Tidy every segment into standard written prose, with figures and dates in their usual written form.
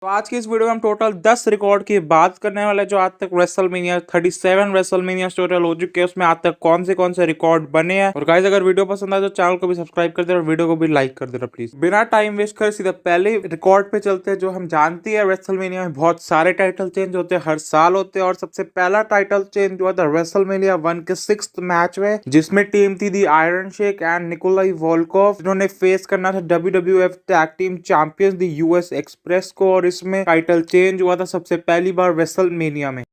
तो आज की इस वीडियो में हम टोटल 10 रिकॉर्ड की बात करने वाले जो आज तक रेसलमेनिया 37 रेसलमेनिया टोटल हो चुके हैं। उसमें आज तक कौन से रिकॉर्ड बने हैं। और गाइस अगर वीडियो पसंद आए तो चैनल को भी सब्सक्राइब कर देना और वीडियो को भी लाइक कर देना प्लीज। बिना टाइम वेस्ट कर सीधा पहले रिकॉर्ड पे चलते हैं। जो हम जानते हैं रेसलमेनिया में बहुत सारे टाइटल चेंज होते हैं, हर साल होते हैं। और सबसे पहला टाइटल चेंज हुआ था रेसलमेनिया 1 के 6th मैच में, जिसमें टीम थी the Iron Sheik and Nikolai Volkoff, जिन्होंने फेस करना था WWF tag team champions the US express को। और इसमें टाइटल चेंज हुआ था सबसे पहली बार रेसलमेनिया में।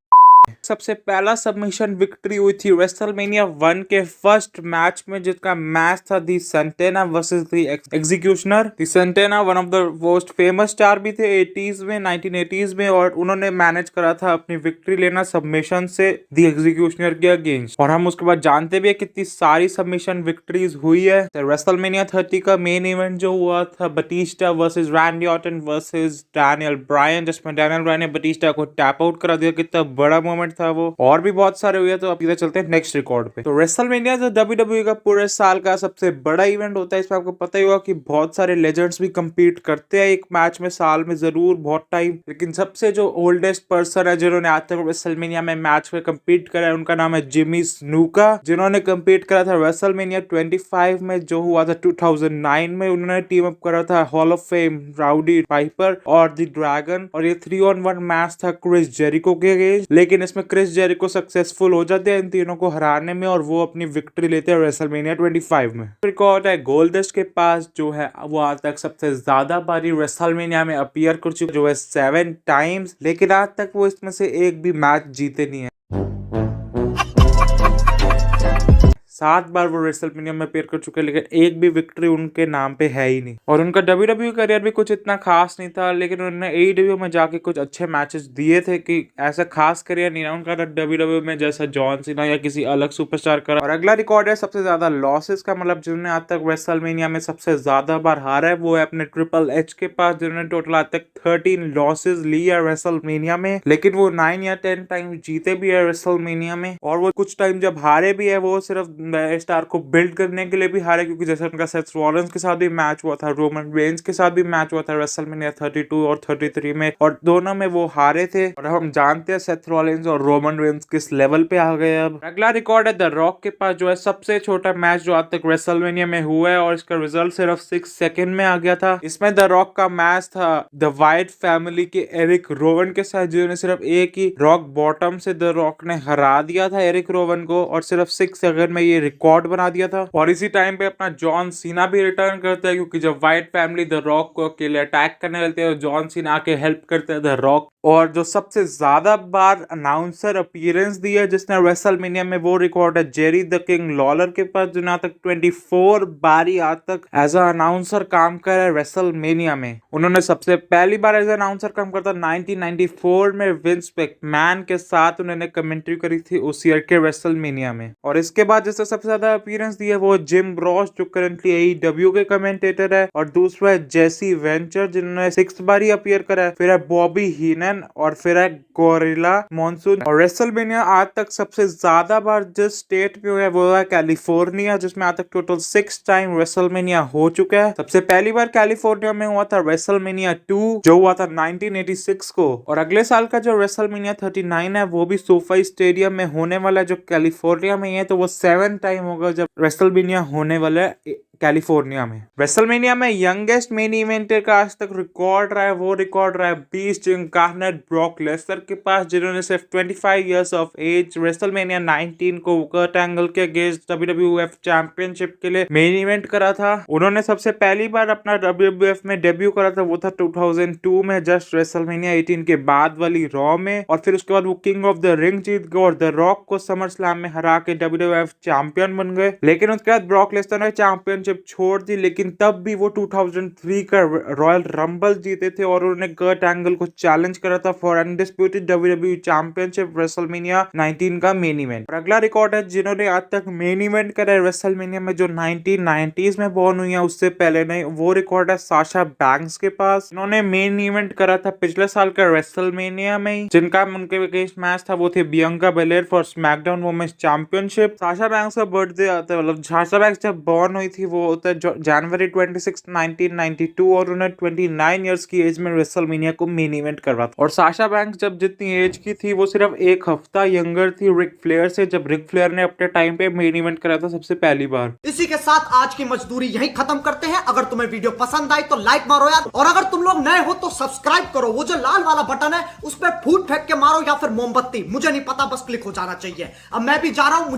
सबसे पहला सबमिशन विक्ट्री हुई थी रेसलमेनिया 1 के फर्स्ट मैच में, जिसका मैच था the Santana versus the Executioner. The Santana one of the most famous star भी थे 80s में, 1980s में, और उन्होंने मैनेज करा था अपनी विक्ट्री लेना सबमिशन से दी एग्जीक्यूशनर के अगेंस्ट। और हम उसके बाद जानते भी है कितनी सारी सबमिशन विक्ट्रीज हुई है। तो रेसलमेनिया 30 का मेन इवेंट जो हुआ था Batista versus Randy Orton versus Daniel Bryan, जिसमें डैनियल ब्रायन ने बटिस्टा को टैप आउट करा दिया। कितना बड़ा मोमेंट था वो। और भी बहुत सारे हुए, तो अब इधर चलते हैं नेक्स्ट रिकॉर्ड पे। तो रेसलमेनिया जो WWE का पूरे साल का सबसे बड़ा इवेंट होता है। इसमें आपको पता ही होगा कि बहुत सारे लेजेंड्स भी compete करते हैं एक मैच में साल में जरूर बहुत टाइम। लेकिन सबसे जो ओल्डेस्ट पर्सन है जिन्होंने आज तक रेसलमेनिया में मैच में compete करा है, उनका नाम है जिमी स्नूका, जिन्होंने compete करा था रेसलमेनिया 25 में जो हुआ था 2009 में। उन्होंने टीम अप करा था hall of fame rowdy Piper और द ड्रैगन, और ये 3-on-1 मैच था क्रिस जेरिको के अगेंस्ट। लेकिन इसमें क्रिस जेरिको सक्सेसफुल हो जाते हैं इन तीनों को हराने में, और वो अपनी विक्ट्री लेते हैं रेसलमेनिया 25 में। रिकॉर्ड है गोल्डस्ट के पास, जो है वो आज तक सबसे ज्यादा बारी रेसलमेनिया में अपीयर कर चुके, जो है 7 टाइम्स। लेकिन आज तक वो इसमें से एक भी मैच जीते नहीं है। 7 बार वो रेसलमेनिया में अपीयर कर चुके हैं, लेकिन एक भी विक्ट्री उनके नाम पे है ही नहीं। और उनका WWE करियर भी कुछ इतना खास नहीं था, लेकिन उन्होंने AEW में जाके कुछ अच्छे मैचेस दिए थे कि ऐसा खास करियर नहीं रहा उनका WWE में जैसा जॉन सीना या किसी अलग सुपरस्टार का। और अगला रिकॉर्ड है सबसे ज्यादा लॉसेस का, मतलब जिन्होंने आज तक रेसलमेनिया में सबसे ज्यादा बार हारा है वो है अपने ट्रिपल एच के पास, जिन्होंने टोटल आज तक 13 लॉसेस ली है रेसलमेनिया में। लेकिन वो 9 या 10 टाइम जीते भी है रेसलमेनिया में। और वो कुछ टाइम जब हारे भी है वो सिर्फ नए स्टार को बिल्ड करने के लिए भी हारे, क्योंकि जैसे उनका सेथ रॉलिंस के साथ भी मैच हुआ था, रोमन रेंज के साथ भी मैच हुआ था रेसलमेनिया 32 और 33 में, और दोनों में वो हारे थे। और हम जानते हैं सेथ रॉलिंस और रोमन रेंज किस लेवल पे आ गए। अब अगला रिकॉर्ड है द रॉक के पास, जो है सबसे छोटा मैच जो आज तक रेसलमेनिया में हुआ है, और इसका रिजल्ट सिर्फ 6 सेकंड में आ गया था। इसमें द रॉक का मैच था द वाइट फैमिली के एरिक रोवन के साथ, जिन्होंने सिर्फ एक ही रॉक बॉटम से द रॉक ने हरा दिया था एरिक रोवन को, और सिर्फ 6 सेकंड में ये रिकॉर्ड बना दिया था। और इसी टाइम पे अपना जॉन सीना भी रिटर्न करता है, क्योंकि जब व्हाइट फैमिली द रॉक को अकेले अटैक करने लगते हैं, जॉन सीना आके हेल्प करते हैं द रॉक। और जो सबसे ज्यादा बार अनाउंसर अपीयरेंस दी है जिसने रेसलमेनिया में, वो रिकॉर्ड है जेरी द किंग लॉलर के पास, जिन्होंने आज तक 24 बारी आज तक एज अ अनाउंसर काम करा है रेसलमेनिया में। उन्होंने सबसे पहली बार एज अनाउंसर काम करता 1994 में विंस मैकमैन के साथ उन्होंने कमेंट्री करी थी उस ईयर के रेसलमेनिया में। और इसके बाद जिसने सबसे ज्यादा अपीयरेंस दी है वो जिम ब्रॉस, जो करंटली AEW के कमेंटेटर है। और दूसरा है जेसी वेंचर, जिन्होंने 6 बार ही अपीयर करा है। फिर है बॉबी हीनन, और फिर है गोरिल्ला मॉनसून। और रेसलमेनिया आज तक सबसे ज्यादा बार जिस स्टेट में हुआ है वो है कैलिफोर्निया, जिसमें आज तक टोटल 6 टाइम रेसलमेनिया हो चुका है। सबसे पहली बार कैलिफोर्निया में हुआ था रेसलमेनिया 2, जो हुआ था 1986 को। और अगले साल का जो रेसलमेनिया 39 है वो भी सोफा स्टेडियम में होने वाला है, जो कैलिफोर्निया में है। तो वो 7 टाइम होगा जब रेसलमेनिया होने वाला है कैलिफोर्निया में। रेसलमेनिया में यंगेस्ट मेन इवेंटर का आज तक रिकॉर्ड रहा है, वो रिकॉर्ड रहा है बीस्ट इनकार्नेट ब्रॉक लेसनर के पास, जिन्होंने सिर्फ 25 इयर्स ऑफ एज रेसलमेनिया 19 को कर्ट एंगल के अगेंस्ट WWF चैंपियनशिप के लिए मेन इवेंट करा था। उन्होंने सबसे पहली बार अपना WWF में डेब्यू करा था, वो था 2002 में, जस्ट रेसलमेनिया 18 के बाद वाली रॉ में। और फिर उसके बाद वो किंग ऑफ द रिंग जीत गए और द रॉक को समर स्लैम में हरा के WWF चैंपियन बन गए। लेकिन उसके बाद ब्रॉक लेसनर ने चैंपियन छोड़ दी, लेकिन तब भी वो 2003 का रॉयल रंबल जीते थे, और उन्होंने कर्ट एंगल को चैलेंज करा था for undisputed WWE championship WrestleMania 19 का मेन इवेंट। और अगला रिकॉर्ड है जिन्होंने आज तक मेन इवेंट करा है रेसलमेनिया में, जो 1990s में बॉर्न हुई है, उससे पहले नहीं, वो रिकॉर्ड है साशा बैंक्स के पास। इन्होंने मेन इवेंट करा था पिछले साल का रेसलमेनिया में, जिनका उनके अगेंस्ट मैच था वो थे Bianca Belair for SmackDown women's championship. Sasha Banks का बर्थडे आता है, मतलब साशा बैंक्स जब बॉर्न हुई थी वो होता है जनवरी 26, 1992 और उन्हें 29 इयर्स की एज में रेसलमेनिया को मेन इवेंट करवा था। और साशा बैंक्स जब जितनी एज की थी वो सिर्फ एक हफ्ता यंगर थी रिक फ्लेयर से, जब रिक फ्लेयर ने अपने टाइम पे मेन इवेंट करा था सबसे पहली बार। इसी के साथ आज की मजदूरी यहीं खत्म करते हैं। अगर तुम्हें वीडियो पसंद आई तो लाइक मारो यार, और अगर तुम लोग नए हो तो सब्सक्राइब करो। वो जो लाल वाला बटन है उस पर फूट फेंक के मारो या फिर मोमबत्ती, मुझे नहीं पता, बस क्लिक हो जाना चाहिए। अब मैं भी जा रहा हूं।